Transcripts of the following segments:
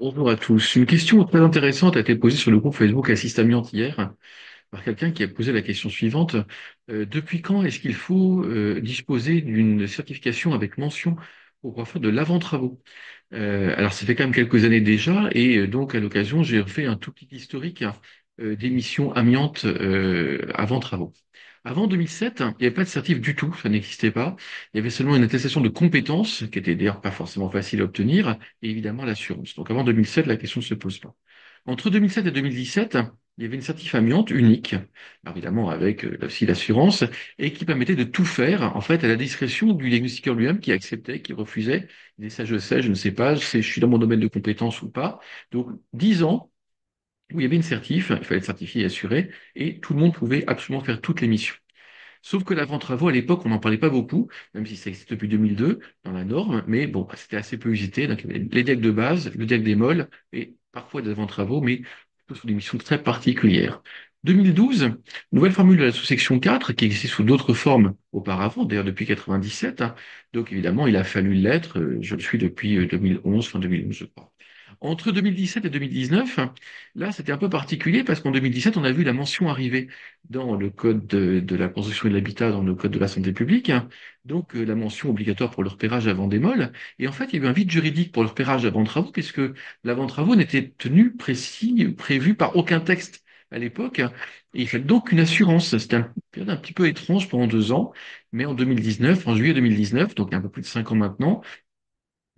Bonjour à tous. Une question très intéressante a été posée sur le groupe Facebook Assist Amiante hier par quelqu'un qui a posé la question suivante. Depuis quand est-ce qu'il faut disposer d'une certification avec mention pour pouvoir faire de l'avant-travaux? Alors, ça fait quand même quelques années déjà et donc à l'occasion, j'ai fait un tout petit historique d'émissions amiantes avant travaux. Avant 2007, il n'y avait pas de certif du tout, ça n'existait pas. Il y avait seulement une attestation de compétence, qui était d'ailleurs pas forcément facile à obtenir, et évidemment l'assurance. Donc avant 2007, la question ne se pose pas. Entre 2007 et 2017, il y avait une certif amiante unique, alors évidemment avec aussi l'assurance, et qui permettait de tout faire, en fait, à la discrétion du diagnostiqueur lui-même qui acceptait, qui refusait. Il disait ça, je sais, je ne sais pas, je suis dans mon domaine de compétence ou pas. Donc 10 ans où il y avait une certif, il fallait être certifié et assuré, et tout le monde pouvait absolument faire toutes les missions. Sauf que l'avant-travaux, à l'époque, on n'en parlait pas beaucoup, même si ça existe depuis 2002 dans la norme, mais bon, c'était assez peu usité. Donc, il y avait les decks de base, le deck des molles, et parfois des avant-travaux, mais plutôt sur des missions très particulières. 2012, nouvelle formule de la sous-section 4, qui existait sous d'autres formes auparavant, d'ailleurs depuis 97. Donc, évidemment, il a fallu l'être. Je le suis depuis 2011, fin 2011, je crois. Entre 2017 et 2019, là, c'était un peu particulier parce qu'en 2017, on a vu la mention arriver dans le code de la construction et de l'habitat, dans le code de la santé publique, donc la mention obligatoire pour le repérage avant des molles. Et en fait, il y a eu un vide juridique pour le repérage avant travaux, puisque l'avant travaux n'était tenu précis, prévu par aucun texte à l'époque. Et il fallait donc une assurance. C'était une période un petit peu étrange pendant 2 ans, mais en 2019, en juillet 2019, donc il y a un peu plus de 5 ans maintenant,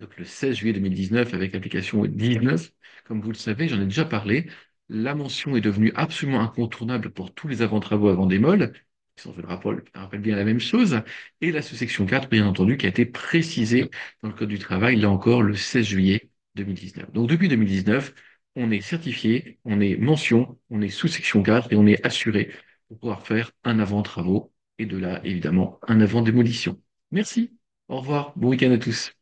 donc le 16 juillet 2019 avec l'application 19, comme vous le savez, j'en ai déjà parlé, la mention est devenue absolument incontournable pour tous les avant-travaux avant des molles, qui sont, je le rappelle bien la même chose, et la sous-section 4, bien entendu, qui a été précisée dans le Code du travail, là encore, le 16 juillet 2019. Donc depuis 2019, on est certifié, on est mention, on est sous-section 4 et on est assuré pour pouvoir faire un avant-travaux et de là, évidemment, un avant-démolition. Merci, au revoir, bon week-end à tous.